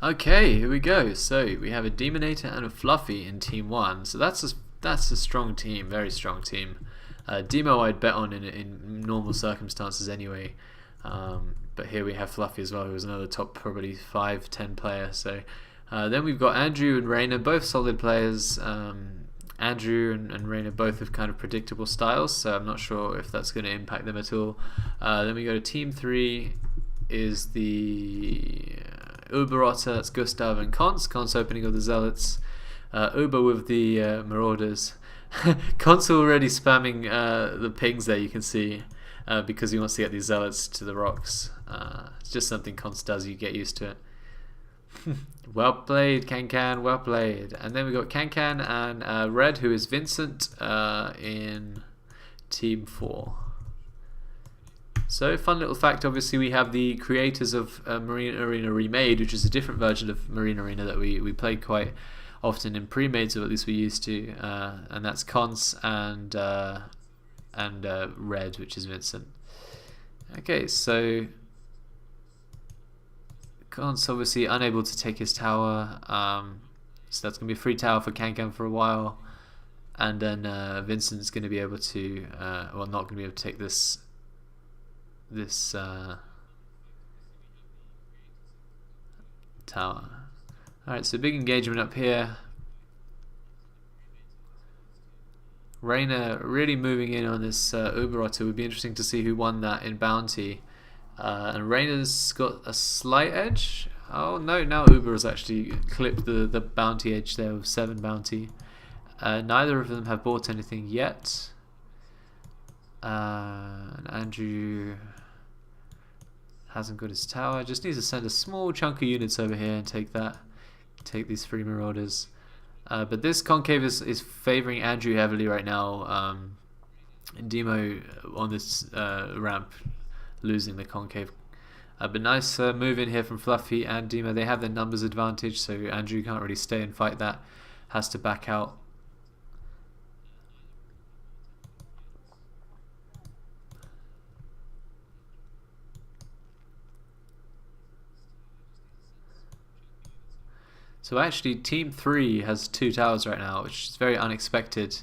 Okay, here we go. So we have a Demonator and a Fluffy in Team 1. So that's a strong team, very strong team. Demo I'd bet on in normal circumstances anyway. But here we have Fluffy as well, who was another top probably 5-10 player. So then we've got Andrew and Reina, both solid players. Andrew and Reina both have kind of predictable styles, so I'm not sure if that's going to impact them at all. Then we go to Team 3 is the Uberotter, that's Gustav and Cons. Cons opening of the Zealots. Uber with the Marauders. Cons already spamming the pings there, you can see, because he wants to get these Zealots to the rocks. It's just something Cons does, you get used to it. Well played, Can, well played. And then we got Can and Red, who is Vincent in Team 4. So, fun little fact, obviously we have the creators of MarineArena Remade, which is a different version of MarineArena that we played quite often in Premade, or at least we used to, and that's Cons and Red, which is Vincent. Okay, so Cons obviously unable to take his tower, so that's going to be a free tower for Can for a while, and then Vincent's going to be able to, well, not going to be able to take this tower. Alright, so big engagement up here. Reina really moving in on this Uberotter. It would be interesting to see who won that in bounty. And Reina's got a slight edge. Oh no, now Uber has actually clipped the bounty edge there with 7 bounty. Neither of them have bought anything yet. And Andrew hasn't got his tower. Just needs to send a small chunk of units over here and take these 3 Marauders. But this concave is favouring Andrew heavily right now. Demo on this ramp losing the concave. But nice move in here from Fluffy and Demo. They have their numbers advantage, so Andrew can't really stay and fight that. Has to back out. So actually Team 3 has 2 towers right now, which is very unexpected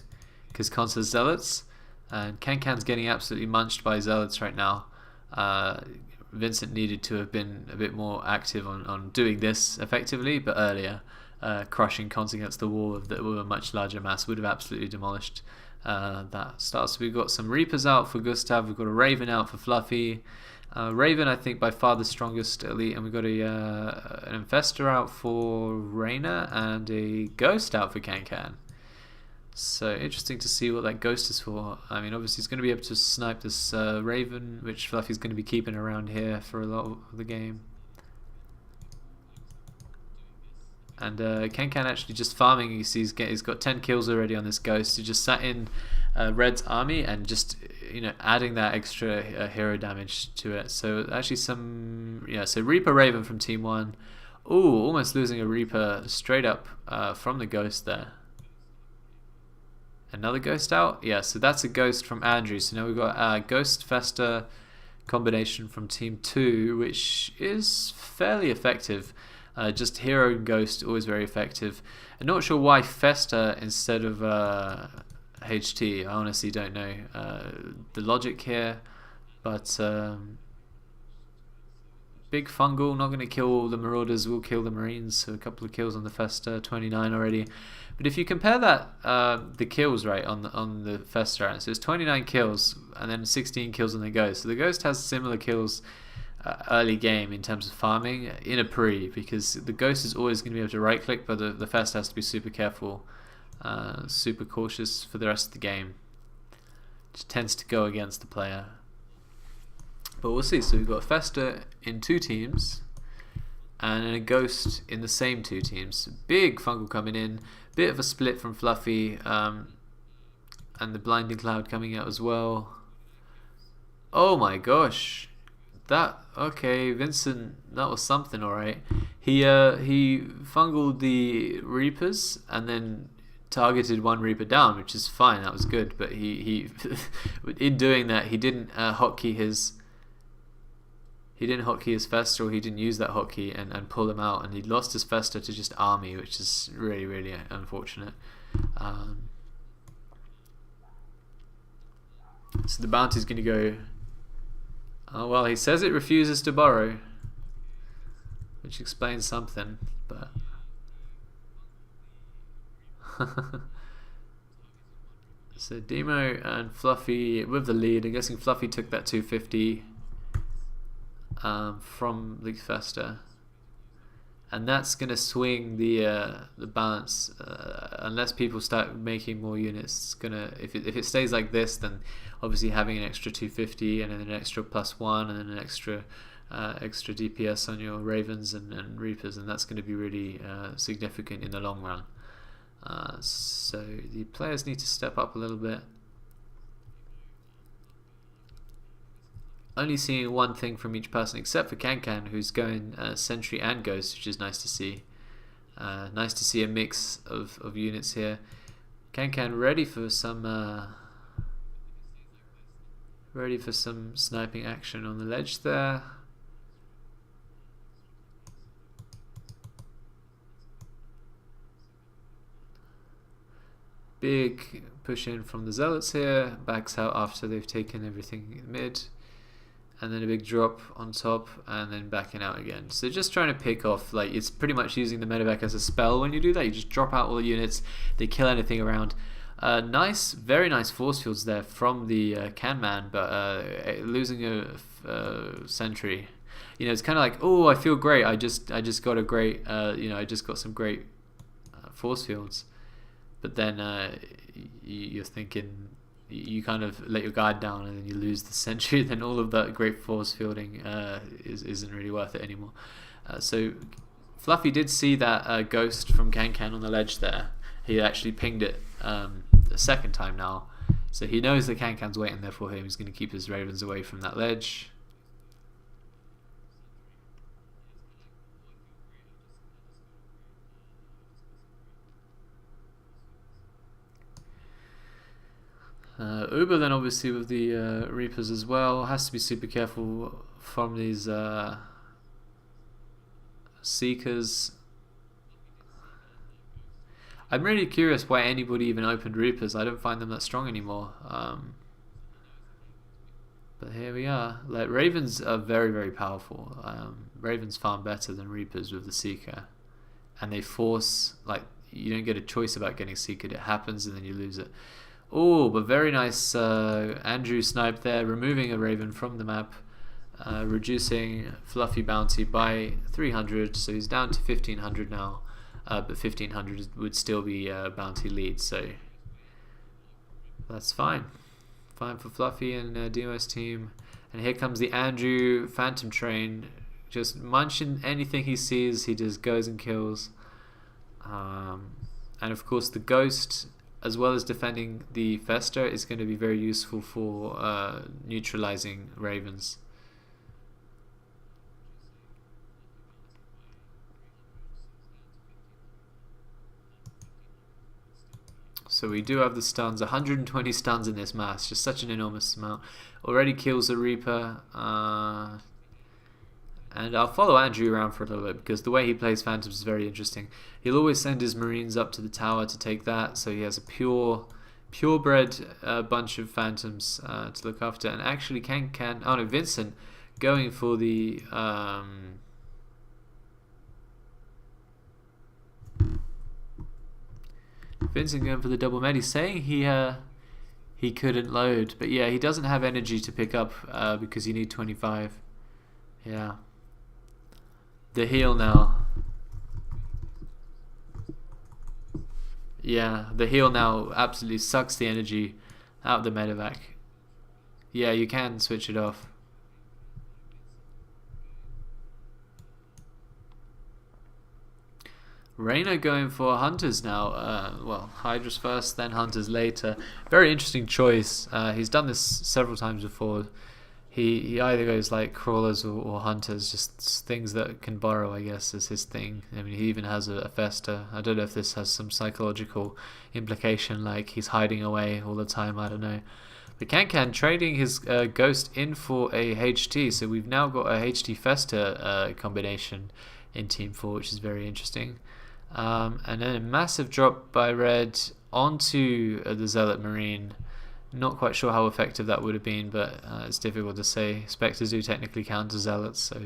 because Cons has Zealots, and Can's getting absolutely munched by Zealots right now. Vincent needed to have been a bit more active on doing this effectively, but earlier crushing Cons against the wall with a much larger mass would have absolutely demolished that start. So we've got some Reapers out for Gustav, we've got a Raven out for Fluffy. Raven, I think, by far the strongest elite, and we've got an Infestor out for Reina and a Ghost out for Can. So interesting to see what that Ghost is for. I mean, obviously he's going to be able to snipe this Raven, which Fluffy's going to be keeping around here for a lot of the game. And Can actually just farming. You see he's got 10 kills already on this Ghost. He just sat in Red's army and just adding that extra hero damage to it. So actually so Reaper Raven from Team 1. Ooh, almost losing a Reaper straight up from the Ghost there. Another Ghost out? Yeah, so that's a Ghost from Andrew. So now we've got a Ghost Fester combination from Team 2, which is fairly effective. Just Hero and Ghost, always very effective. I'm not sure why Fester instead of HT. I honestly don't know the logic here, but big Fungal, not going to kill all the Marauders, will kill the Marines, so a couple of kills on the Fester, 29 already. But if you compare that, the kills right on the Fester, so it's 29 kills and then 16 kills on the Ghost. So the Ghost has similar kills early game in terms of farming in a pre, because the Ghost is always going to be able to right click, but the Fester has to be super careful, super cautious for the rest of the game. Just tends to go against the player. But we'll see. So we've got a Fester in 2 teams and a Ghost in the same 2 teams. Big Fungal coming in, bit of a split from Fluffy, and the Blinding Cloud coming out as well. Oh my gosh, okay, Vincent, that was something. Alright, he fungled the Reapers and then targeted one Reaper down, which is fine, that was good, but he in doing that he didn't hotkey his he didn't hotkey his Festa, or he didn't use that hotkey and pull him out, and he lost his Festa to just army, which is really, really unfortunate. So the bounty's going to go... Oh, well, he says it refuses to burrow, which explains something, but... So Demo and Fluffy with the lead. I'm guessing Fluffy took that 250 from the Festa, and that's going to swing the balance unless people start making more units. It's gonna, if it stays like this, then obviously having an extra 250 and then an extra +1 and then an extra DPS on your Ravens and Reapers, and that's going to be really significant in the long run. So the players need to step up a little bit. Only seeing one thing from each person except for Kankan, who's going Sentry and Ghost, which is nice to see. Nice to see a mix of units here. Kankan ready for some sniping action on the ledge there. Big push in from the Zealots here, backs out after they've taken everything mid, and then a big drop on top, and then backing out again. So just trying to pick off, like, it's pretty much using the medevac as a spell. When you do that, you just drop out all the units, they kill anything around. Nice, very nice force fields there from the Canman, but losing a sentry, you know, it's kind of like, oh, I feel great, I just got a great, you know, I just got some great force fields. But then you're thinking, you kind of let your guard down and then you lose the sentry, then all of that great force fielding isn't really worth it anymore. So Fluffy did see that ghost from Kankan on the ledge there. He actually pinged it a second time now. So he knows that Kankan's waiting there for him. He's going to keep his Ravens away from that ledge. Uber then obviously with the Reapers as well, has to be super careful from these Seekers. I'm really curious why anybody even opened Reapers. I don't find them that strong anymore. But here we are. Like, Ravens are very, very powerful. Ravens farm better than Reapers with the Seeker, and they force, like, you don't get a choice about getting Seekered. It happens and then you lose it. Oh, but very nice Andrew snipe there, removing a Raven from the map, reducing Fluffy bounty by 300, so he's down to 1500 now, but 1500 would still be bounty lead, so that's fine. Fine for Fluffy and Demo's team. And here comes the Andrew Phantom Train, just munching anything he sees, he just goes and kills. And of course the Ghost, as well as defending the Festa, is going to be very useful for neutralizing Ravens. So we do have the stuns, 120 stuns in this mass, just such an enormous amount. Already kills the Reaper. And I'll follow Andrew around for a little bit because the way he plays Phantoms is very interesting. He'll always send his Marines up to the tower to take that, so he has a purebred bunch of Phantoms to look after. And actually oh no, Vincent going for the double med. He's saying he couldn't load, but yeah, he doesn't have energy to pick up because you need 25. Yeah. The heal now. Yeah, the heal now absolutely sucks the energy out of the medevac. Yeah, you can switch it off. Reina going for Hunters now. Well, Hydras first, then Hunters later. Very interesting choice. He's done this several times before. He either goes like Crawlers or Hunters, just things that can borrow, I guess, is his thing. I mean, he even has a Festa. I don't know if this has some psychological implication, like he's hiding away all the time, I don't know. But Can trading his Ghost in for a HT, so we've now got a HT Festa combination in Team 4, which is very interesting. And then a massive drop by Red onto the Zealot Marine. Not quite sure how effective that would have been, but it's difficult to say. Spectres do technically counter Zealots, so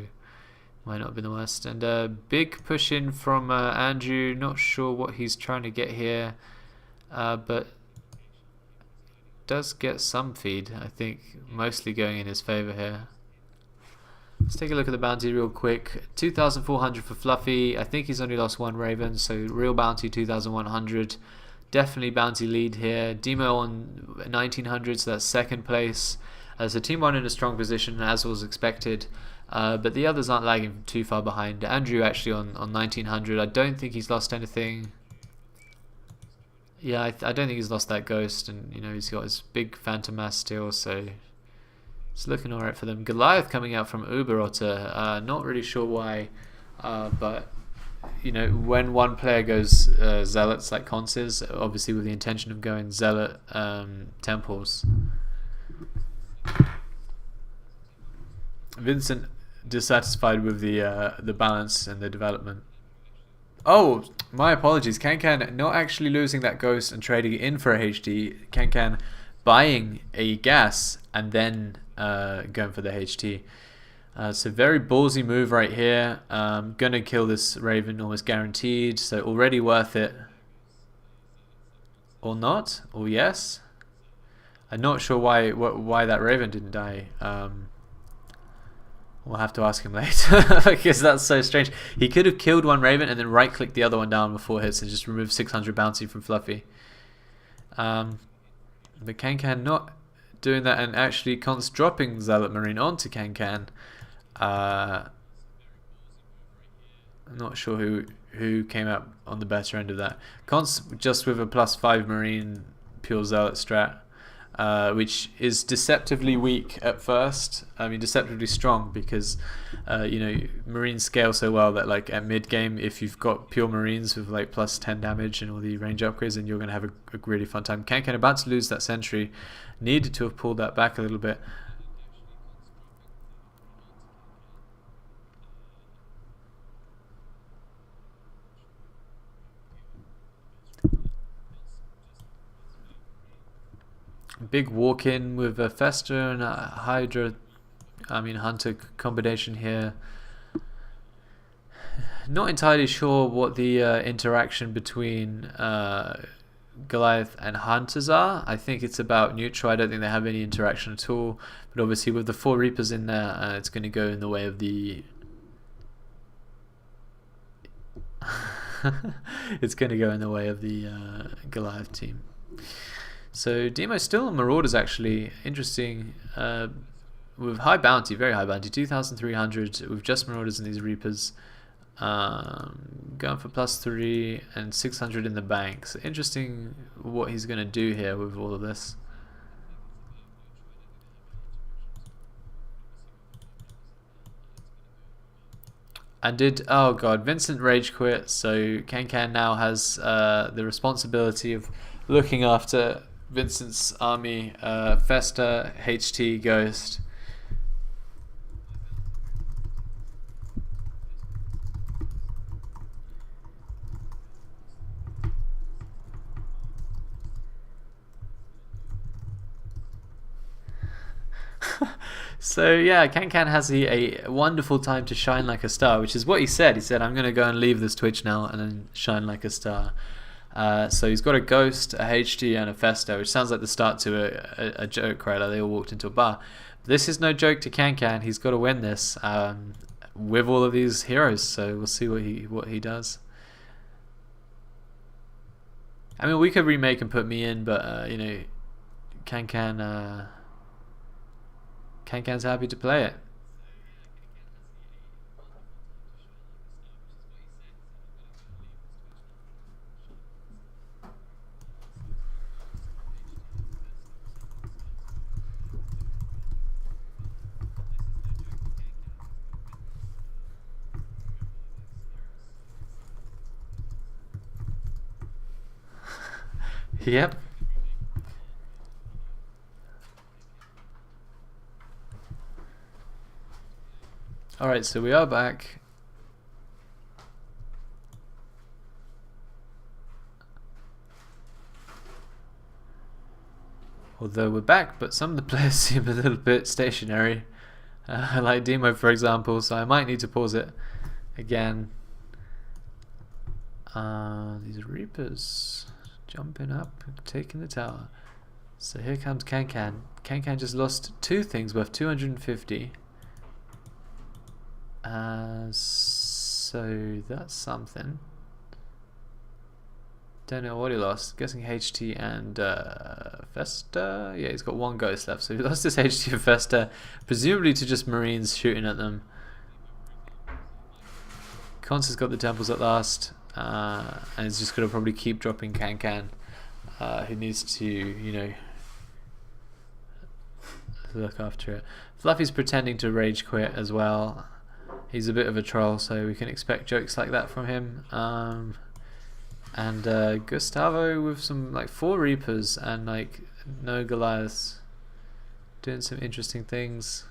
might not have been the worst. And a big push in from Andrew. Not sure what he's trying to get here, but does get some feed. I think mostly going in his favour here. Let's take a look at the bounty real quick. 2,400 for Fluffy. I think he's only lost one Raven, so real bounty 2,100. Definitely bounty lead here. Demo on 1,900, so that's second place. So Team 1 in a strong position, as was expected. But the others aren't lagging too far behind. Andrew actually on 1,900. I don't think he's lost anything. Yeah, I don't think he's lost that Ghost, and you know he's got his big Phantom Mass still, so it's looking alright for them. Goliath coming out from Uber Otter. Not really sure why, but you know, when one player goes Zealots like Conces, obviously with the intention of going Zealot Temples. Vincent dissatisfied with the balance and the development. Oh, my apologies. Can not actually losing that Ghost and trading it in for a HD. Can buying a gas and then going for the HT. So very ballsy move right here. Gonna kill this Raven almost guaranteed. So already worth it. Or not? Or yes? I'm not sure why that Raven didn't die. We'll have to ask him later because that's so strange. He could have killed one Raven and then right-clicked the other one down before hits and just removed 600 bounty from Fluffy. But Can not doing that and actually Con's dropping Zealot Marine onto Can. I'm not sure who came out on the better end of that. Con's just with a +5 Marine pure Zealot strat. Which is deceptively weak at first. I mean, deceptively strong because you know, Marines scale so well that like at mid game, if you've got pure Marines with like +10 damage and all the range upgrades, then you're going to have a really fun time. Can about to lose that sentry, needed to have pulled that back a little bit. Big walk-in with a Fester and a Hunter combination here. Not entirely sure what the interaction between Goliath and Hunters are. I think it's about neutral. I don't think they have any interaction at all. But obviously with the 4 Reapers in there, it's going to go in the way of the... it's going to go in the way of the Goliath team. So Demo's still on Marauders actually. Interesting. With high bounty, very high bounty, 2,300 with just Marauders and these Reapers. Going for +3 and 600 in the bank. So interesting what he's going to do here with all of this. And oh god, Vincent rage quit, so Can now has the responsibility of looking after Vincent's army, Festa, HT, Ghost. So yeah, Can has a wonderful time to shine like a star, which is what he said. He said, I'm going to go and leave this Twitch now and then shine like a star. So he's got a Ghost, a HT, and a Festa, which sounds like the start to a joke, right? Like they all walked into a bar. But this is no joke to Can. He's got to win this with all of these heroes. So we'll see what he does. I mean, we could remake and put me in, but you know, Can's happy to play it. Yep. Alright, so we are back. Although we're back, but some of the players seem a little bit stationary. Like Demo, for example, so I might need to pause it again. These Reapers jumping up, taking the tower. So here comes Can. Can just lost 2 things worth 250. So that's something. Don't know what he lost. Guessing HT and Festa. Yeah, he's got 1 ghost left. So he lost his HT and Festa, presumably to just Marines shooting at them. Cons has got the temples at last, and he's just going to probably keep dropping Can. Who needs to, you know, look after it. Fluffy's pretending to rage quit as well. He's a bit of a troll, so we can expect jokes like that from him. And Gustavo with some like 4 Reapers and like no Goliaths, doing some interesting things.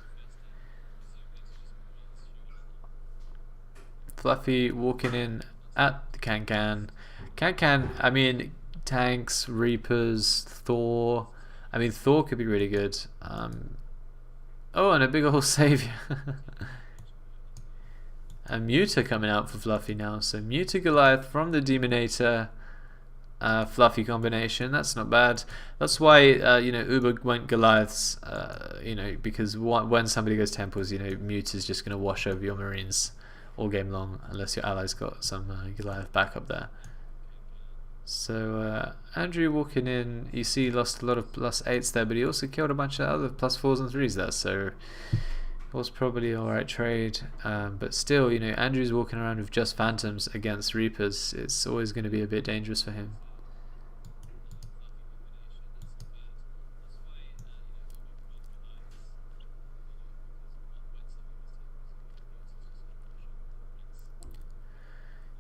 Fluffy walking in at the Can. I mean, tanks, Reapers, Thor. I mean, Thor could be really good. Oh, and a big old savior. And Muta coming out for Fluffy now. So Muta Goliath from the Demonator Fluffy combination. That's not bad. That's why you know, Uber went Goliaths. You know, because when somebody goes Temples, you know, Muta's just going to wash over your Marines all game long, unless your allies got some Goliath backup there. So Andrew walking in, you see, lost a lot of +8s there, but he also killed a bunch of other +4s and 3s there. So was probably alright trade, but still, you know, Andrew's walking around with just Phantoms against Reapers. It's always going to be a bit dangerous for him.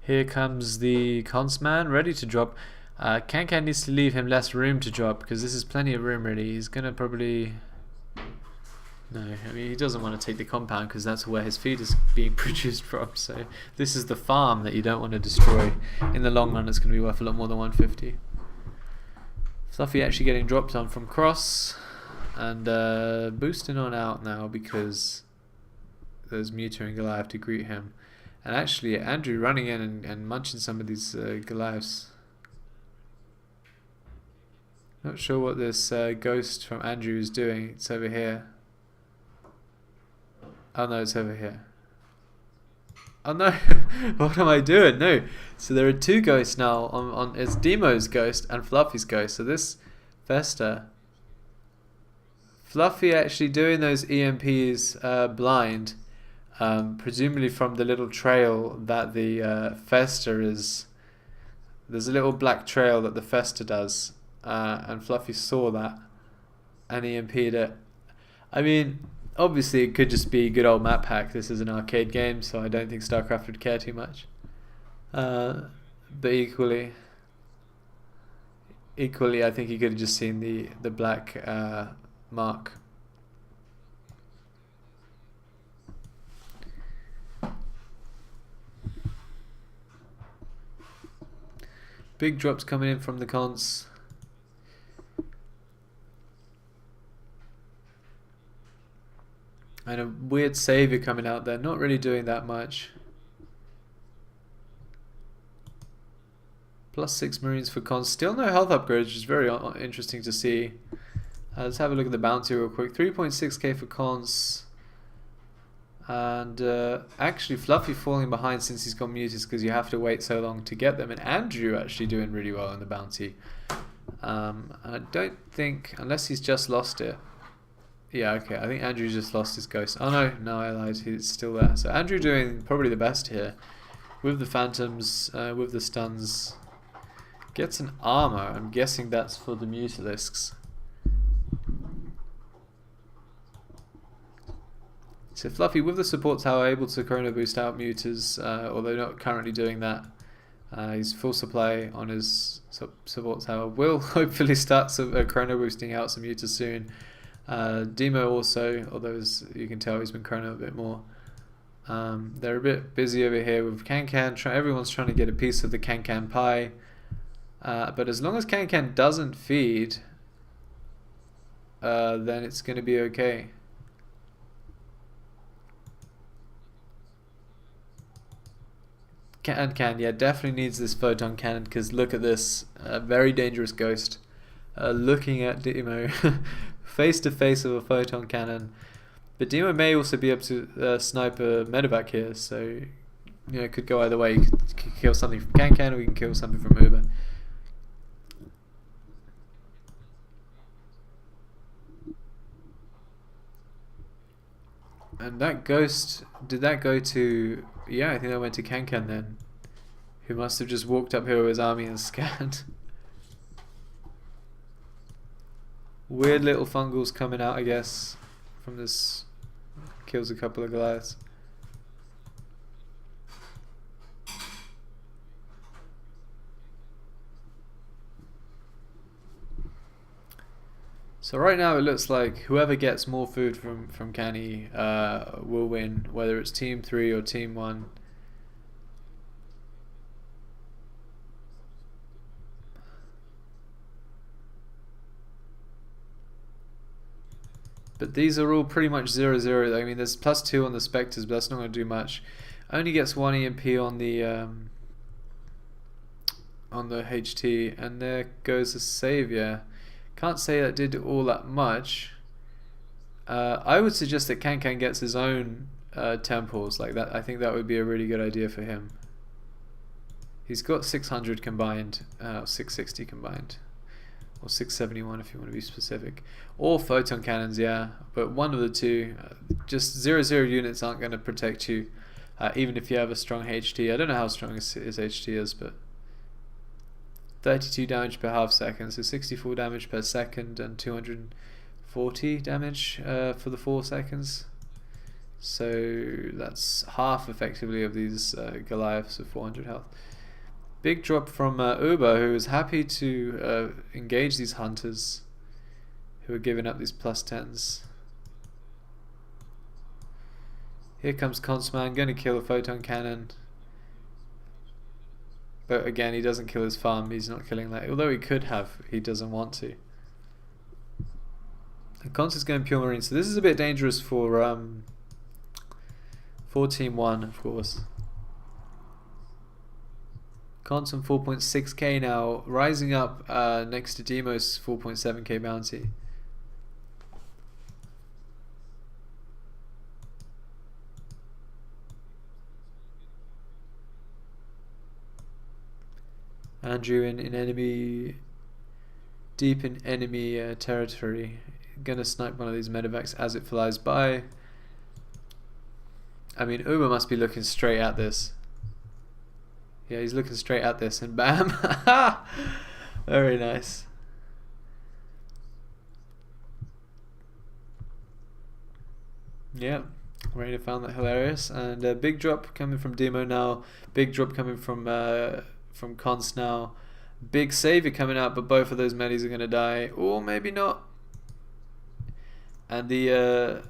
Here comes the Cons man, ready to drop. Can needs to leave him less room to drop, because this is plenty of room really. He's going to probably... No, I mean, he doesn't want to take the compound because that's where his feed is being produced from. So this is the farm that you don't want to destroy. In the long run, it's going to be worth a lot more than 150. Fluffy actually getting dropped on from cross and boosting on out now because there's Muta and Goliath to greet him. And actually, Andrew running in and munching some of these Goliaths. Not sure what this ghost from Andrew is doing. It's over here. Oh no, it's over here. Oh no, what am I doing? No. So there are 2 ghosts now. On it's Demo's ghost and Fluffy's ghost. So this Festa, Fluffy actually doing those EMPs blind, presumably from the little trail that the Festa is. There's a little black trail that the Festa does, and Fluffy saw that and EMP'd it. I mean, obviously it could just be good old map hack. This is an arcade game, so I don't think StarCraft would care too much. But equally I think he could have just seen the black mark. Big drops coming in from the Cons. And a weird savior coming out there, not really doing that much. +6 Marines for Cons. Still no health upgrades, which is very interesting to see. Let's have a look at the bounty real quick. 3.6k for Cons. And actually Fluffy falling behind since he's got mutas because you have to wait so long to get them. And Andrew actually doing really well in the bounty. I don't think, unless he's just lost it. Yeah, okay, I think Andrew just lost his ghost. Oh no, I lied, he's still there. So Andrew doing probably the best here. With the Phantoms, with the stuns. Gets an armor, I'm guessing that's for the Mutalisks. So Fluffy with the support tower able to chrono boost out mutas, although not currently doing that. He's full supply on his support tower. Will hopefully start chrono boosting out some mutas soon. Demo also, although as you can tell he's been chrono a bit more. They're a bit busy over here with Can-Can. Everyone's trying to get a piece of the Can-Can pie. But as long as Can-Can doesn't feed, then it's going to be okay. Can, yeah, definitely needs this photon cannon, because look at this, very dangerous ghost, looking at Demo face to face with a photon cannon. But Demo may also be able to snipe a medevac here, so you know, it could go either way. You could kill something from Can, or you can kill something from Uber. And that ghost, did that go to... Yeah, I think that went to Can then. Who must have just walked up here with his army and scanned. Weird little fungals coming out, I guess, from this. Kills a couple of Goliaths. So right now it looks like whoever gets more food from Canny will win, whether it's Team 3 or Team 1. But these are all pretty much 0-0. I mean, there's +2 on the Spectres, but that's not going to do much. Only gets 1 EMP on the HT, and there goes a Savior. Can't say that did all that much. I would suggest that Can gets his own temples like that. I think that would be a really good idea for him. He's got 600 combined, 660 combined. Or 671 if you want to be specific. Or photon cannons, yeah. But one of the two. Just 0-0 units aren't going to protect you. Even if you have a strong HT. I don't know how strong his HT is, but 32 damage per half second. So 64 damage per second and 240 damage for the 4 seconds. So that's half effectively of these Goliaths with 400 health. Big drop from Uber, who is happy to engage these hunters who are giving up these +10s. Here comes Constman, going to kill a photon cannon. But again, he doesn't kill his farm, he's not killing that. Although he could have, he doesn't want to. And Const is going pure marine, so this is a bit dangerous for Team 1, of course. Constant 4.6k now, rising up next to Demo's 4.7k bounty. Andrew in enemy, deep in enemy territory. Gonna snipe one of these medevacs as it flies by. I mean, Uber must be looking straight at this. Yeah, he's looking straight at this, and bam! Very nice. Yeah, Rainer found that hilarious. And a big drop coming from Demo now. Big drop coming from Const now. Big Savior coming out, but both of those medis are going to die. Or maybe not. And the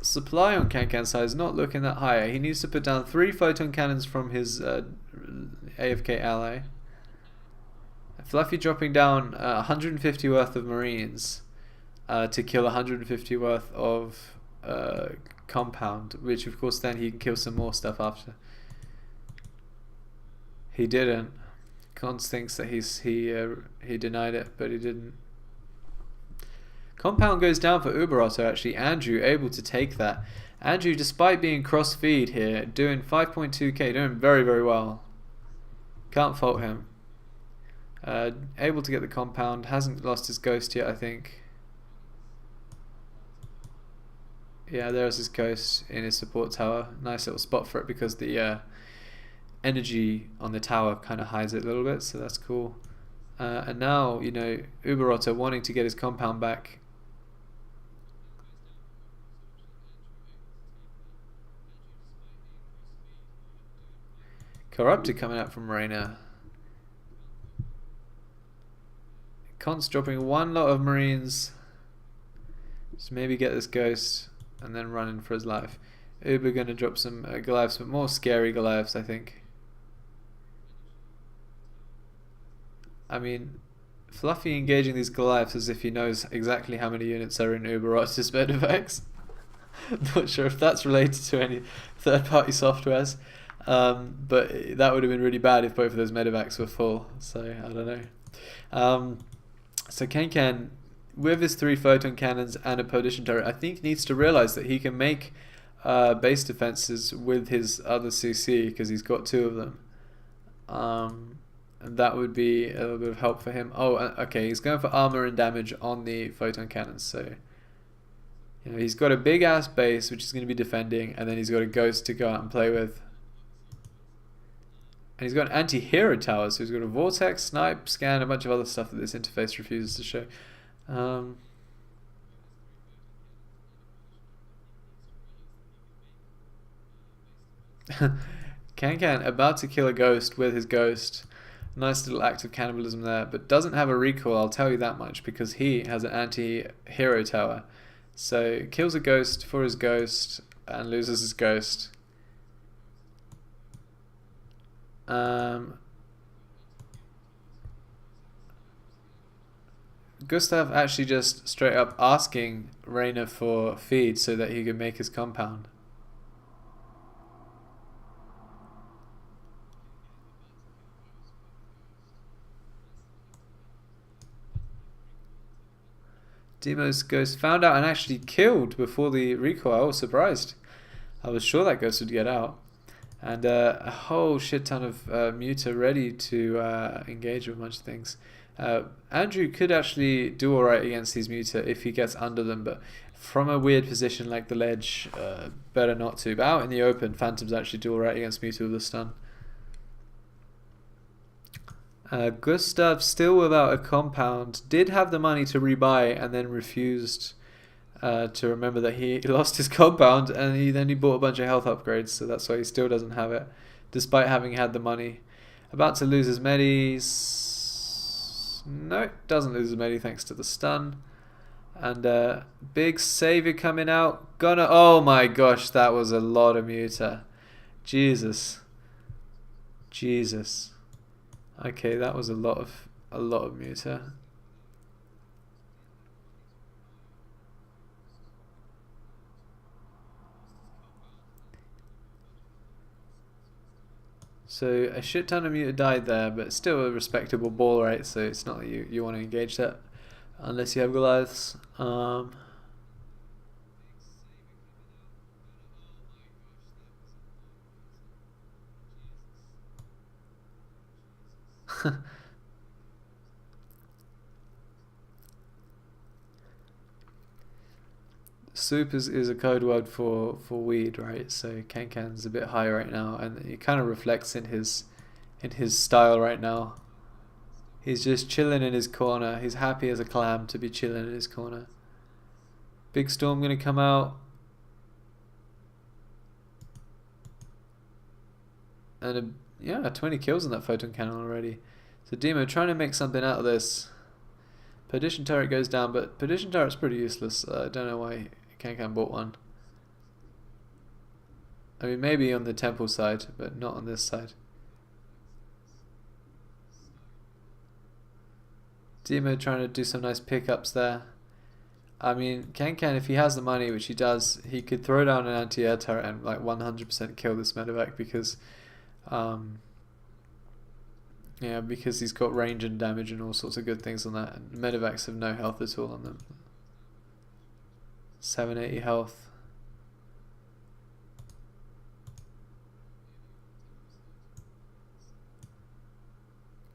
supply on Can side is not looking that high. He needs to put down 3 photon cannons from his AFK ally. Fluffy dropping down 150 worth of Marines to kill 150 worth of compound, which of course then he can kill some more stuff after. He didn't. Cons thinks that he denied it, but he didn't. Compound goes down for Uberotto actually. Andrew able to take that. Andrew, despite being cross-feed here, doing 5.2k, doing very, very well. Can't fault him. Able to get the compound. Hasn't lost his ghost yet, I think. Yeah, there's his ghost in his support tower. Nice little spot for it because the energy on the tower kind of hides it a little bit, so that's cool. And now, you know, Uberotto wanting to get his compound back. Corrupted coming out from MarineArena. Const dropping one lot of Marines. Just maybe get this ghost and then running for his life. Uber going to drop some Goliaths, but more scary Goliaths, I think. I mean, Fluffy engaging these Goliaths as if he knows exactly how many units are in Uber Ross's Medivacs. Not sure if that's related to any third-party softwares, but that would have been really bad if both of those Medivacs were full, so I don't know. So Kankan, with his 3 photon cannons and a perdition turret, I think needs to realize that he can make base defenses with his other CC, because he's got 2 of them. And that would be a little bit of help for him. Oh, okay, he's going for armor and damage on the photon cannons, so you know, he's got a big ass base which he's going to be defending, and then he's got a ghost to go out and play with. And he's got an anti-hero tower, so he's got a vortex, snipe, scan, a bunch of other stuff that this interface refuses to show. Kankan about to kill a ghost with his ghost. Nice little act of cannibalism there, but doesn't have a recoil, I'll tell you that much, because he has an anti-hero tower. So kills a ghost for his ghost and loses his ghost. Gustav actually just straight up asking Reina for feed so that he could make his compound. Demo's ghost found out and actually killed before the recoil. I was surprised. I was sure that ghost would get out. And a whole shit ton of Muta ready to engage with a bunch of things. Andrew could actually do alright against these Muta if he gets under them, but from a weird position like the ledge, better not to. But out in the open, Phantoms actually do alright against Muta with a stun. Gustav, still without a compound, did have the money to rebuy and then refused to remember that he lost his compound, and he bought a bunch of health upgrades, so that's why he still doesn't have it, despite having had the money. About to lose his medis. No, doesn't lose his medi thanks to the stun. And big savior coming out. Oh my gosh, that was a lot of Muta. Jesus. Okay, that was a lot of Muta. So a shit ton of Muta died there, but still a respectable ball rate, so it's not that you want to engage that unless you have Goliaths. Soup is a code word for weed, right? So Kankan's a bit high right now, and it kind of reflects in his style right now. He's just chilling in his corner. He's happy as a clam to be chilling in his corner. Big storm gonna come out. And yeah, 20 kills in that photon cannon already. So Demo trying to make something out of this. Perdition turret goes down, but Perdition turret's pretty useless. I don't know why Kankan bought one. I mean, maybe on the temple side, but not on this side. Demo trying to do some nice pickups there. I mean, Kankan, if he has the money, which he does, he could throw down an anti-air turret and like 100% kill this medevac, because yeah, because he's got range and damage and all sorts of good things on that. And medevacs have no health at all on them. 780 health.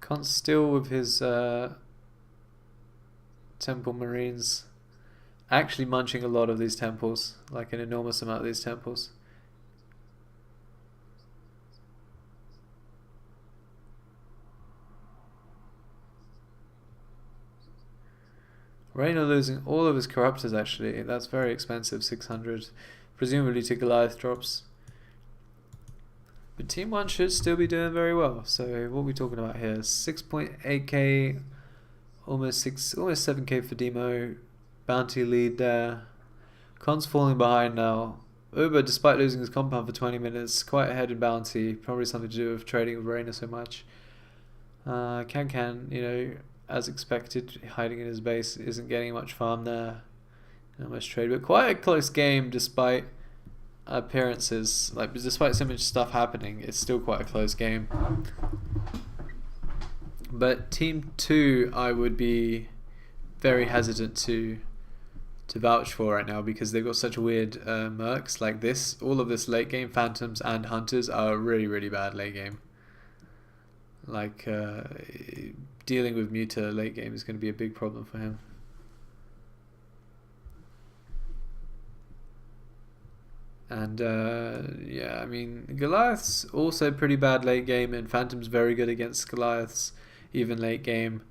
Can't still with his temple marines. Actually munching a lot of these temples, like an enormous amount of these temples. Reina losing all of his corruptors actually. That's very expensive, 600. Presumably to Goliath drops. But Team 1 should still be doing very well. So what are we talking about here? 6.8k, almost 7k for Demo. Bounty lead there. Con's falling behind now. Uber, despite losing his compound for 20 minutes, quite ahead in bounty. Probably something to do with trading with MarineArena so much. Can, you know, as expected, hiding in his base, isn't getting much farm there. Not much trade, but quite a close game despite appearances. Like, despite so much stuff happening, it's still quite a close game. But Team 2, I would be very hesitant to vouch for right now because they've got such weird mercs like this. All of this late game Phantoms and Hunters are really, really bad late game. Like, dealing with Muta late game is going to be a big problem for him. And yeah, I mean, Goliath's also pretty bad late game, and Phantom's very good against Goliaths, even late game.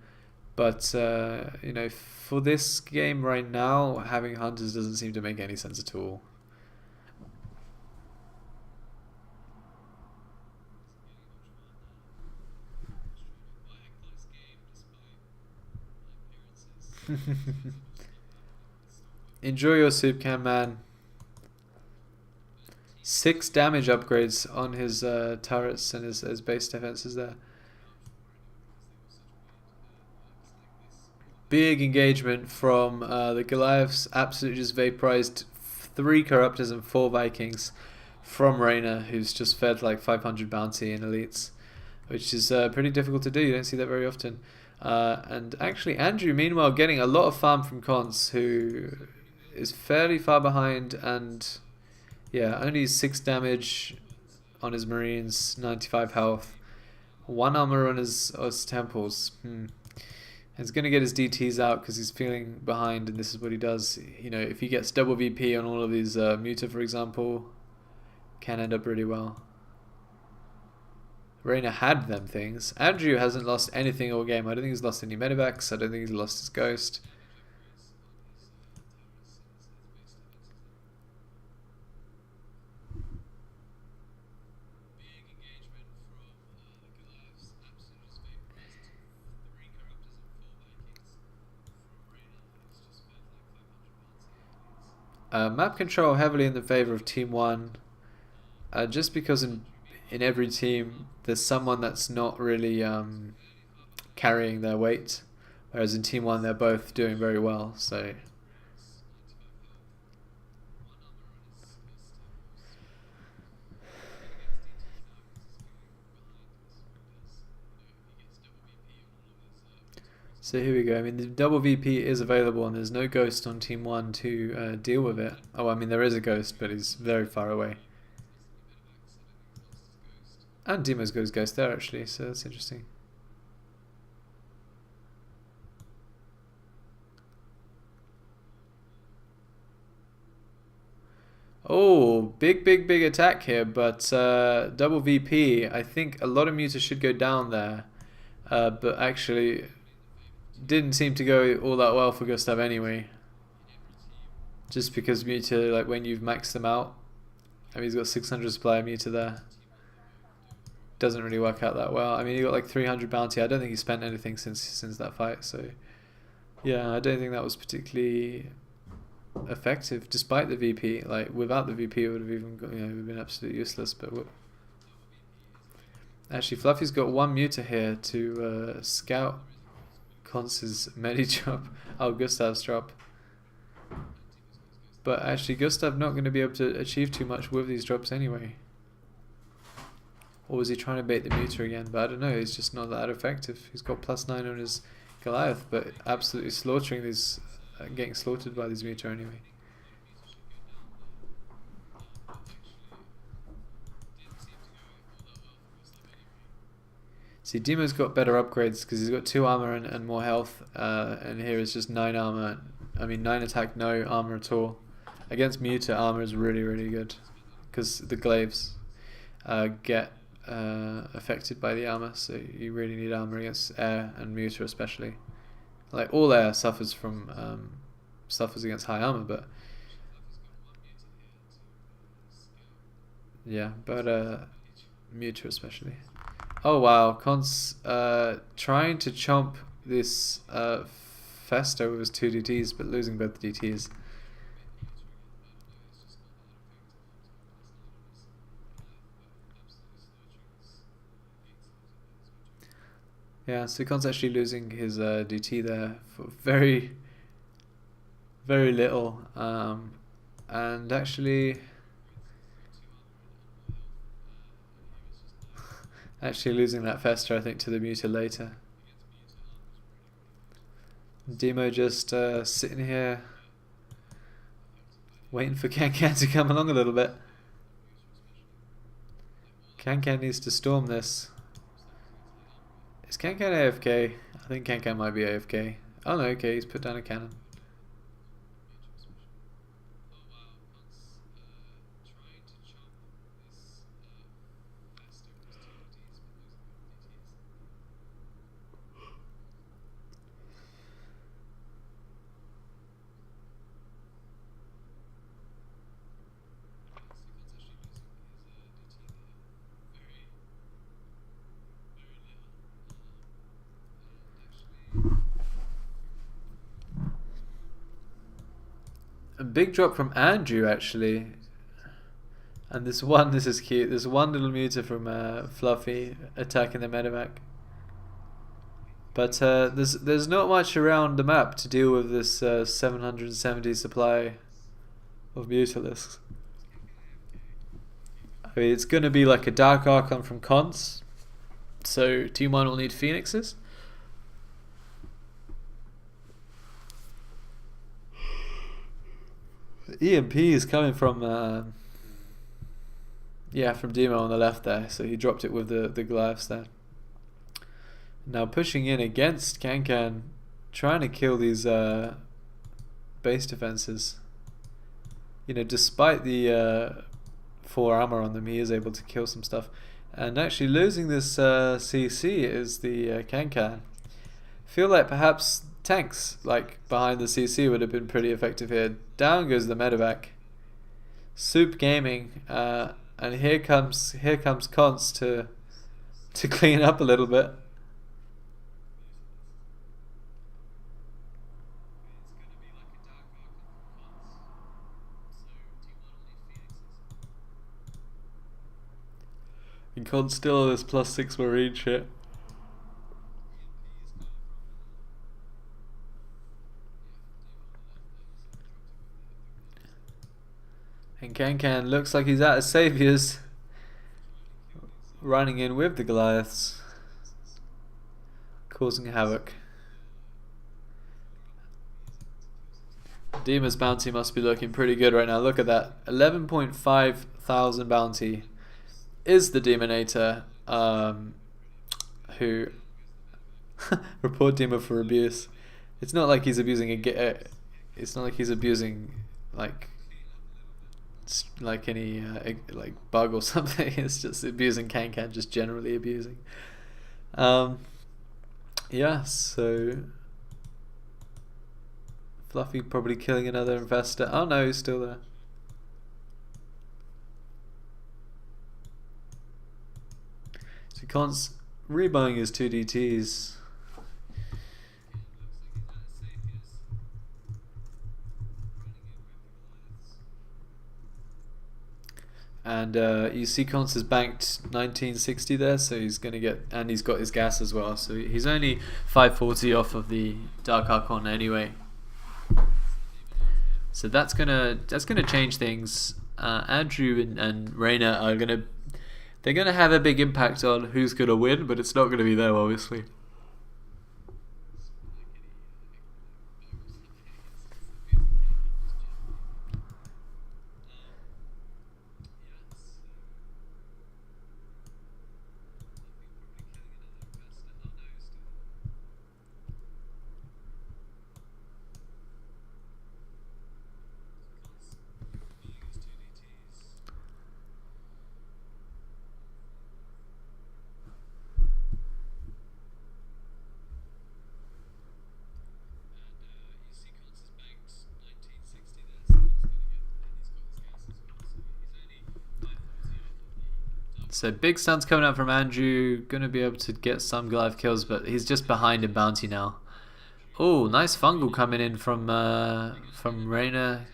But you know, for this game right now, having Hunters doesn't seem to make any sense at all. Enjoy your soup can, man. 6 damage upgrades on his turrets and his base defenses there. Big engagement from the Goliaths. Absolutely just vaporized 3 Corruptors and 4 Vikings from Reyna, who's just fed like 500 bounty in elites, which is pretty difficult to do. You don't see that very often. And actually Andrew, meanwhile, getting a lot of farm from Cons, who is fairly far behind, and yeah, only 6 damage on his Marines, 95 health, 1 armor on his temples. He's going to get his DTs out because he's feeling behind, and this is what he does. You know, if he gets double VP on all of these Muta, for example, can end up really well. Reyna had them things. Andrew hasn't lost anything all game. I don't think he's lost any medevacs. I don't think he's lost his ghost. Map control heavily in the favor of Team 1, just because in every team there's someone that's not really carrying their weight, whereas in Team 1 they're both doing very well. So here we go. I mean, the double VP is available, and there's no ghost on Team 1 to deal with it. Oh, I mean, there is a ghost, but he's very far away. And Demo's got his ghost there, actually, so that's interesting. Oh, big attack here, but double VP. I think a lot of Muta should go down there, but actually didn't seem to go all that well for Gustav anyway. Just because Muta, like when you've maxed them out, I mean, he's got 600 supply of Muta there. Doesn't really work out that well. I mean, he got like 300 bounty. I don't think he spent anything since that fight. So yeah, I don't think that was particularly effective, despite the VP. Like without the VP, it would have even got, been absolutely useless. But actually, Fluffy's got 1 Muta here to scout Conce's medi drop. Oh, Gustav's drop. But actually, Gustav not going to be able to achieve too much with these drops anyway. Or was he trying to bait the Muta again? But I don't know, he's just not that effective. He's got +9 on his Goliath, but absolutely slaughtering these, getting slaughtered by these Muta anyway. See, Demo's got better upgrades because he's got 2 armor and more health, and here is just 9 armor. I mean, 9 attack, no armor at all. Against Muta, armor is really good because the glaives get affected by the armor, so you really need armor against air and Muta especially. Like all air suffers from suffers against high armor, but yeah, but Muta especially. Oh wow, Con's trying to chomp this Festo with his 2 DTs, but losing both the DTs. Yeah, so Khan's actually losing his DT there for very, very little. And actually losing that Fester, I think, to the Muta later. Demo just sitting here waiting for Kankan to come along a little bit. Kankan needs to storm this. Is Kankan AFK? I think Kankan might be AFK. Oh no, okay, he's put down a cannon. A big drop from Andrew actually. And this is cute. This one little muta from Fluffy attacking the medevac. But there's not much around the map to deal with this 770 supply of Mutalisks. I mean, it's going to be like a Dark Archon from Cons. So Team 1 will need Phoenixes. EMP is coming from from Demo on the left there, so he dropped it with the Goliaths there. Now pushing in against Kankan, trying to kill these base defenses. You know, despite the 4 armor on them, he is able to kill some stuff. And actually losing this CC is the Kankan. Feel like perhaps tanks like behind the CC would have been pretty effective here. Down goes the medevac. Soup Gaming, and here comes Cons to clean up a little bit. And Cons still has +6 marine shit. And Kankan looks like he's out of saviors, running in with the Goliaths, causing havoc. Dima's bounty must be looking pretty good right now. Look at that, 11.5 thousand bounty is the Demonator, who report Dima for abuse. It's not like he's abusing it's not like he's abusing like any like bug or something. It's just abusing Kankan, just generally abusing. Yeah, so Fluffy probably killing another investor. Oh no, he's still there. So Con's rebuying his 2 DTs. And you see Cons has banked 1960 there, so he's going to get, and he's got his gas as well, so he's only 540 off of the Dark Archon anyway. So that's gonna change things. Andrew and Reina are they're gonna have a big impact on who's gonna win, but it's not gonna be them, obviously. So big stuns coming out from Andrew, gonna be able to get some Goliath kills, but he's just behind in bounty now. Oh, nice fungal coming in from Reina,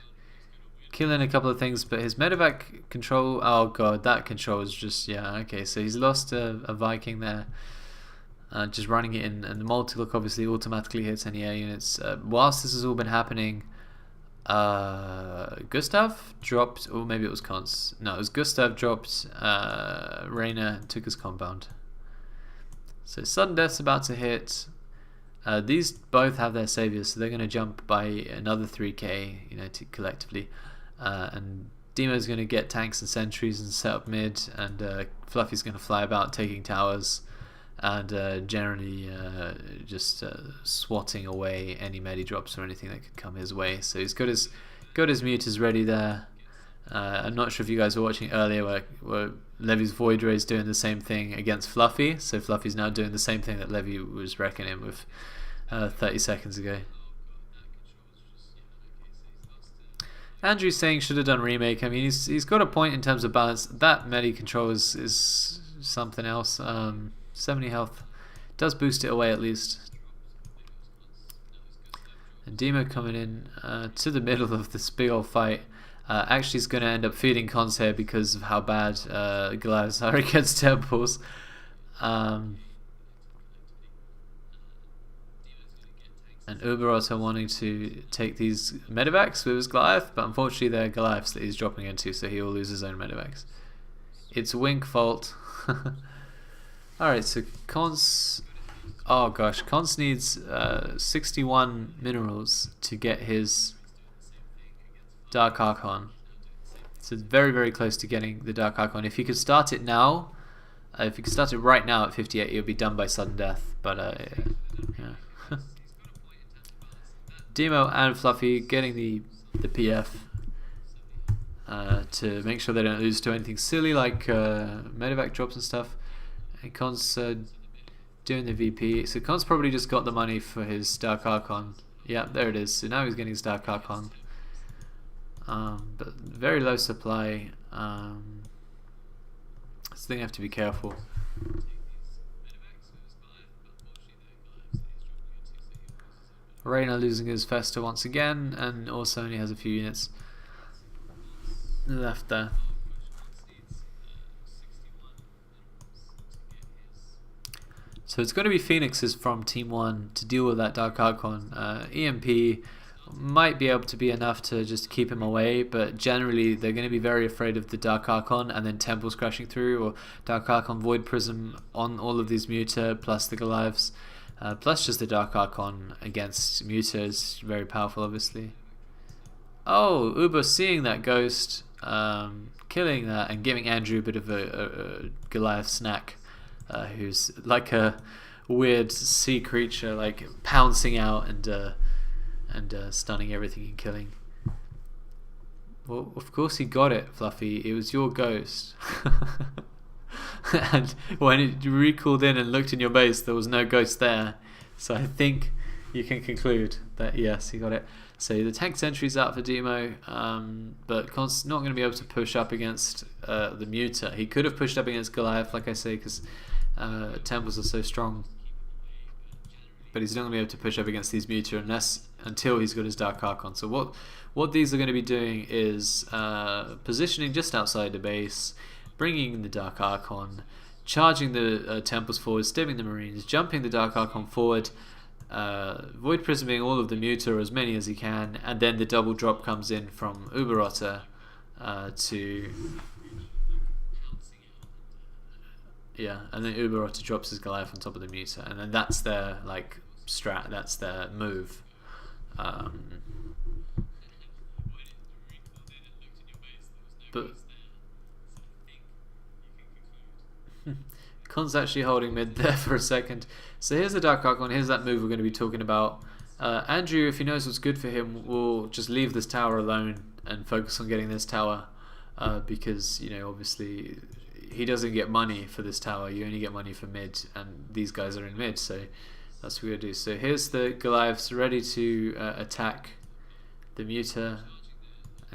killing a couple of things, but his medevac control, oh god, that control is just, yeah, okay, so he's lost a Viking there. just running it in, and the multi-look obviously automatically hits any air units. Whilst this has all been happening, Gustav dropped, or maybe it was Cons. No, it was Gustav dropped Reyna and took his compound. So sudden death's about to hit. These both have their saviors, so they're going to jump by another 3k, you know, collectively. And Demo's going to get tanks and sentries and set up mid, and Fluffy's going to fly about taking towers and generally just swatting away any medi drops or anything that could come his way. So he's got his mutas ready there. I'm not sure if you guys were watching earlier where Levy's Void Ray is doing the same thing against Fluffy, so Fluffy's now doing the same thing that Levy was reckoning with 30 seconds ago. Andrew's saying should have done remake. I mean, he's got a point in terms of balance. That medi control is something else. 70 health does boost it away at least. And Demo coming in to the middle of this big old fight. Actually is going to end up feeding Cons here because of how bad Goliaths are against temples. And Uberotto wanting to take these medevacs with his Goliath, but unfortunately they're Goliaths that he's dropping into, so he will lose his own medevacs. It's Wink fault. Alright, so Cons... Oh gosh, Cons needs 61 minerals to get his Dark Archon. So it's very, very close to getting the Dark Archon. If he could start it now, if he could start it right now at 58, it would be done by sudden death. But yeah. Demo and Fluffy getting the PF to make sure they don't lose to anything silly like medevac drops and stuff. And Con's doing the VP. So Con's probably just got the money for his Dark Archon. Yeah, there it is. So now he's getting his Dark Archon. But very low supply. So they have to be careful. Reyna losing his Festa once again, and also only has a few units left there. So it's going to be Phoenixes from Team 1 to deal with that Dark Archon. EMP might be able to be enough to just keep him away, but generally they're going to be very afraid of the Dark Archon and then Temples crashing through, or Dark Archon Void Prism on all of these Muta plus the Goliaths. Plus just the Dark Archon against Muta is very powerful, obviously. Oh, Uber seeing that ghost, killing that and giving Andrew a bit of a Goliath snack, who's like a weird sea creature, like pouncing out and stunning everything and killing. Well, of course he got it, Fluffy. It was your ghost. And when it recalled in and looked in your base, there was no ghost there. So I think you can conclude that yes, he got it. So the tank sentry's out for Demo, but Con's not going to be able to push up against the Muta. He could have pushed up against Goliath, like I say, because Temples are so strong. But he's not going to be able to push up against these Muta until he's got his Dark Archon. So what these are going to be doing is positioning just outside the base, bringing in the Dark Archon, charging the Temples forward, stimming the Marines, jumping the Dark Archon forward, Void Prisming all of the Muta, or as many as he can, and then the double drop comes in from Uberotter to... Yeah, and then Uberotter drops his Goliath on top of the Muta, and then that's their like strat, that's their move. But Con's actually holding mid there for a second. So here's the Dark Archon, here's that move we're going to be talking about. Andrew, if he knows what's good for him, will just leave this tower alone and focus on getting this tower, because, you know, obviously he doesn't get money for this tower, you only get money for mid, and these guys are in mid, so that's what we're going to do. So here's the Goliaths ready to attack the Muta.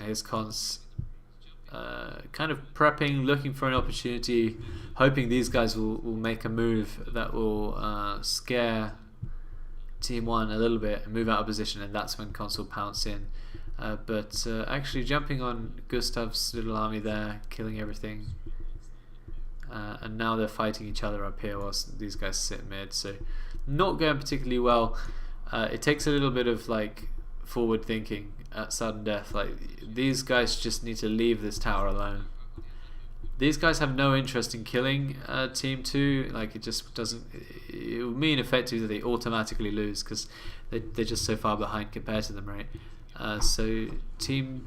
Here's Cons kind of prepping, looking for an opportunity, hoping these guys will make a move that will scare Team 1 a little bit and move out of position, and that's when Cons will pounce in. But actually jumping on Gustav's little army there, killing everything. and now they're fighting each other up here whilst these guys sit mid. So not going particularly well. It takes a little bit of like forward thinking at sudden death. Like these guys just need to leave this tower alone. These guys have no interest in killing Team 2. Like it just doesn't. It would mean effectively that they automatically lose because they're just so far behind compared to them, right? So Team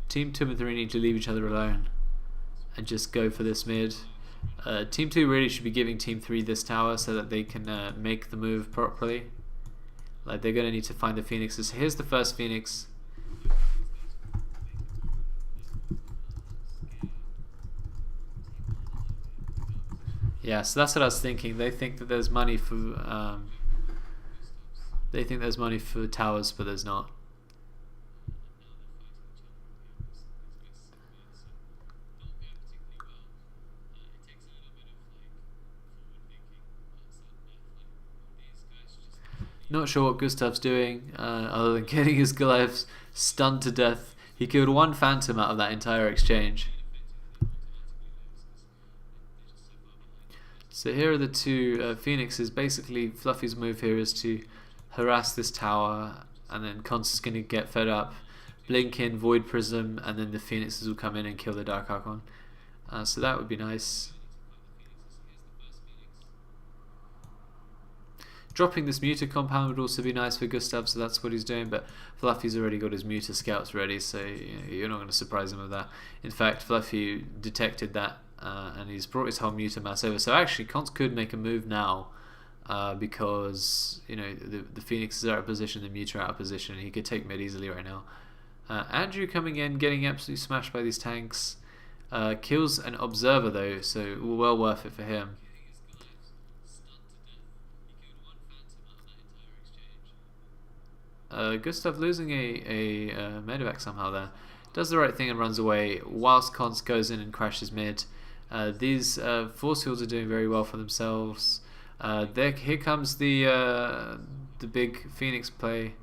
2 and 3 need to leave each other alone and just go for this mid. Team 2 really should be giving Team 3 this tower so that they can make the move properly. Like they're going to need to find the phoenixes. Here's the first phoenix. Yeah, so that's what I was thinking. They think that there's money for towers, but there's not. Not sure what Gustav's doing, other than getting his Goliaths stunned to death. He killed one phantom out of that entire exchange. So here are the two phoenixes. Basically, Fluffy's move here is to harass this tower, and then Cons is going to get fed up, blink in, Void Prism, and then the phoenixes will come in and kill the Dark Archon. So that would be nice. Dropping this Muta compound would also be nice for Gustav, so that's what he's doing, but Fluffy's already got his Muta scouts ready, so you're not going to surprise him with that. In fact, Fluffy detected that, and he's brought his whole Muta mass over. So actually, Cons could make a move now, because the Phoenixes are out of position, the Muta are out of position, and he could take mid easily right now. Andrew coming in, getting absolutely smashed by these tanks. Kills an Observer though, so well worth it for him. Gustav losing a medevac somehow there. Does the right thing and runs away whilst Cons goes in and crashes mid. These force fields are doing very well for themselves. Here comes the big Phoenix play.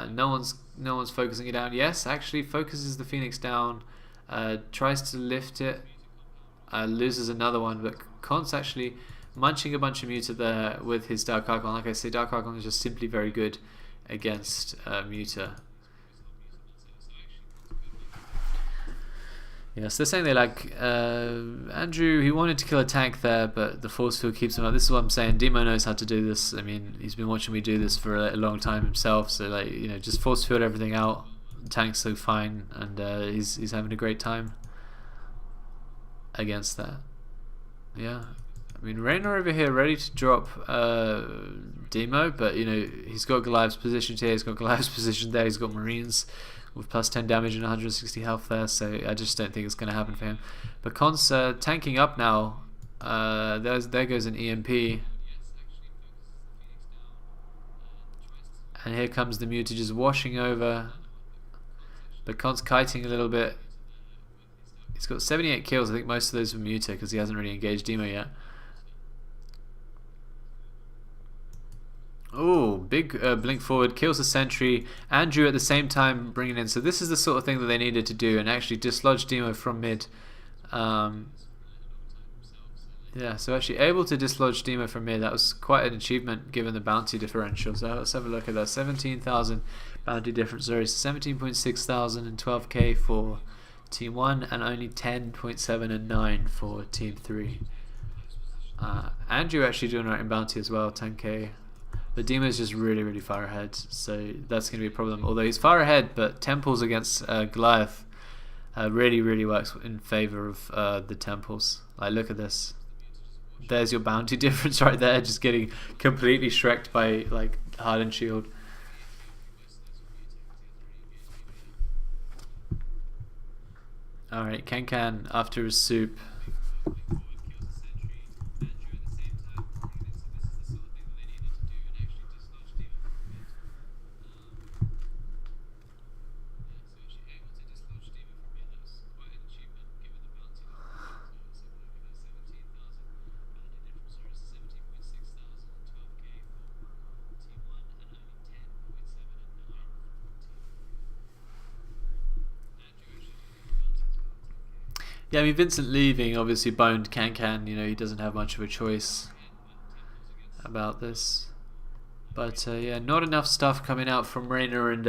No one's focusing it down. Yes, actually focuses the Phoenix down. Tries to lift it. Loses another one, but Cons actually munching a bunch of Muta there with his Dark Archon. Like I say, Dark Archon is just simply very good against Muta. Yes, they're saying they like Andrew. He wanted to kill a tank there, but the force field keeps him up. This is what I'm saying. Demo knows how to do this. I mean, he's been watching me do this for a long time himself. So like, just force field everything out. The tank's so fine, and he's having a great time against that. Yeah. I mean, Raynor over here ready to drop Demo, but he's got Goliath's positioned here, he's got Goliath's positioned there, he's got Marines with plus 10 damage and 160 health there, so I just don't think it's going to happen for him. But Cons tanking up now. There goes an EMP. And here comes the Muta just washing over. But Cons kiting a little bit. He's got 78 kills, I think most of those were Muta because he hasn't really engaged Demo yet. Oh, big blink forward, kills the sentry. Andrew at the same time bringing in. So this is the sort of thing that they needed to do and actually dislodge Demo from mid. Yeah, so actually able to dislodge Demo from mid. That was quite an achievement given the bounty differential. So let's have a look at that. 17,000 bounty difference. Sorry, 17.6 thousand and 12k for Team 1 and only 10.7 and 9 for Team 3. Andrew actually doing right in bounty as well, 10k. But Demo is just really, really far ahead, so that's going to be a problem. Although he's far ahead, but Temples against Goliath really, really works in favour of the Temples. Like, look at this. There's your bounty difference right there, just getting completely shreked by like Hardened Shield. Alright, Can after his soup. Yeah, I mean, Vincent leaving obviously boned Can. You know, he doesn't have much of a choice about this. But yeah, not enough stuff coming out from Reyna and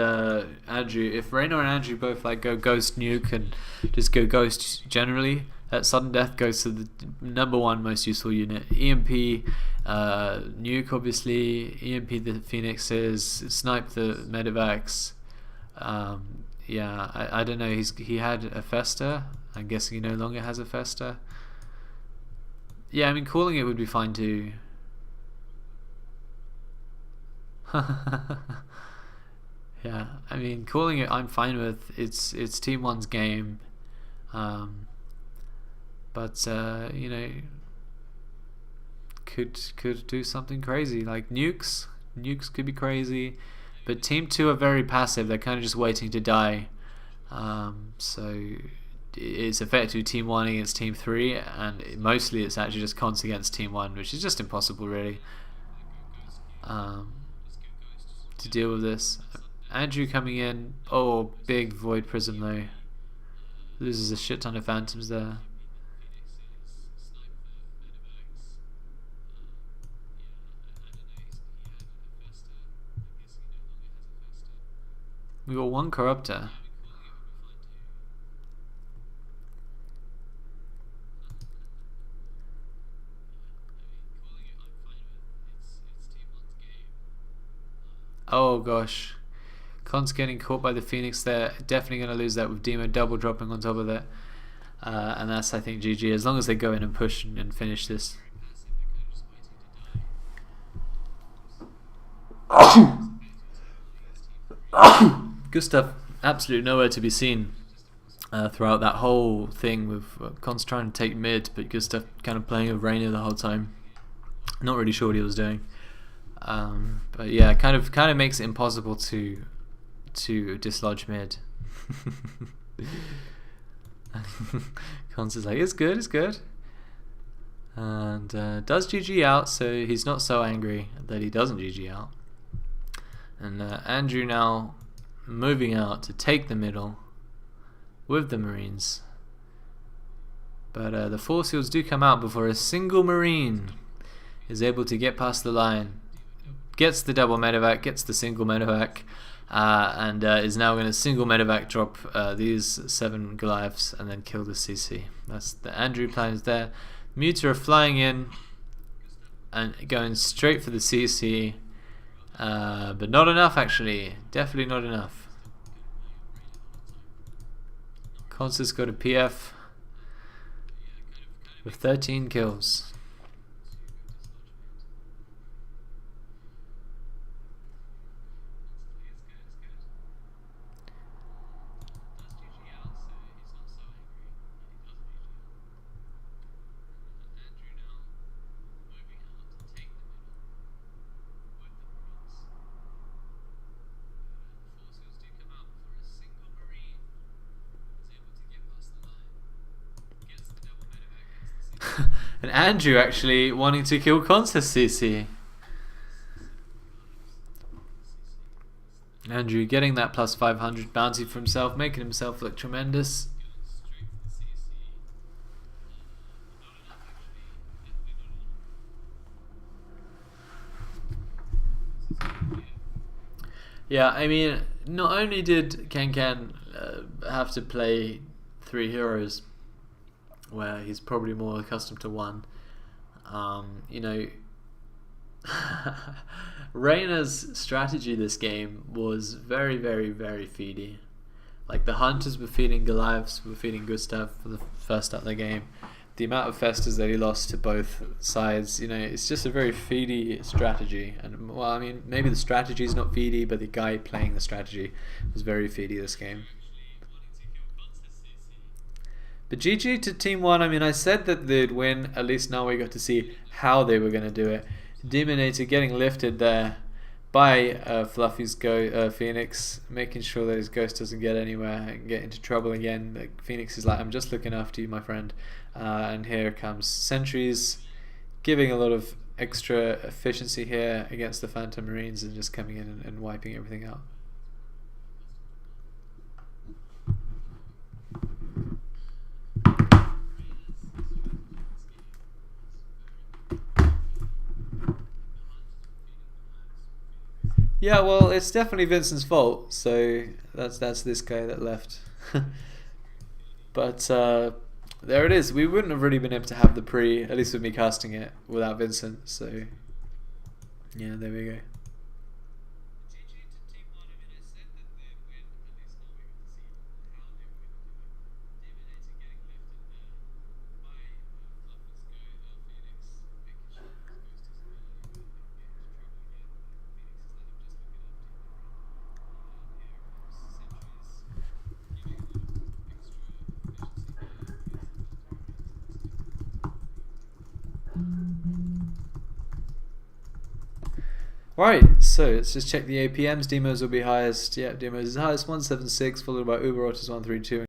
Andrew. If Reyna and Andrew both like go Ghost Nuke and just go Ghost generally, that sudden death goes to the #1 most useful unit. EMP, Nuke obviously, EMP the Phoenixes, Snipe the Medivacs. Yeah, I don't know. He had a Festa. I'm guessing he no longer has a Festa. Yeah, I mean, calling it would be fine too. Yeah, I mean, calling it I'm fine with. It's Team 1's game. But you know, could do something crazy like nukes. Nukes could be crazy, but Team 2 are very passive. They're kind of just waiting to die. So it's effectively Team 1 against Team 3, and mostly it's actually just cons against Team 1, which is just impossible really to deal with this. Andrew coming in. Oh, big Void Prism though. Loses a shit ton of Phantoms there. We got one Corruptor. Oh gosh. Con's getting caught by the Phoenix there. Definitely going to lose that with Demo double dropping on top of it. And that's, I think, GG. As long as they go in and push and finish this. Gustav, absolutely nowhere to be seen throughout that whole thing with Con's trying to take mid, but Gustav kind of playing with Reyna the whole time. Not really sure what he was doing. But yeah, kind of makes it impossible to dislodge mid. Cons is like, it's good, and does GG out, so he's not so angry that he doesn't GG out. And Andrew now moving out to take the middle with the Marines, but the Force Fields do come out before a single Marine is able to get past the line. Gets the double medevac, gets the single medevac, and is now going to single medevac drop these 7 Goliaths and then kill the CC. That's the Andrew plans there. Muta are flying in and going straight for the CC, but not enough actually. Definitely not enough. Constance got a PF with 13 kills. And Andrew actually wanting to kill Constance CC. Andrew getting that plus 500 bounty for himself, making himself look tremendous. Yeah, I mean, not only did Can have to play 3 heroes, where he's probably more accustomed to 1, you know, Reyna's strategy this game was very, very, very feedy. Like, the Hunters were feeding Goliaths, were feeding Gustav for the first start of the game. The amount of Festas that he lost to both sides, you know, it's just a very feedy strategy. And, well, I mean, maybe the strategy is not feedy, but the guy playing the strategy was very feedy this game. But GG to Team 1. I mean, I said that they'd win. At least now we got to see how they were going to do it. Demonator getting lifted there by Fluffy's Phoenix, making sure that his ghost doesn't get anywhere and get into trouble again. Like, Phoenix is like, I'm just looking after you, my friend. And here comes Sentries, giving a lot of extra efficiency here against the Phantom Marines and just coming in and wiping everything out. Yeah, well, it's definitely Vincent's fault. So that's this guy that left. But there it is. We wouldn't have really been able to have the pre, at least with me casting it, without Vincent. So yeah, there we go. Right, so let's just check the APMs. Demos will be highest. Yeah, Demos is highest, 176, followed by Uber Otters 132.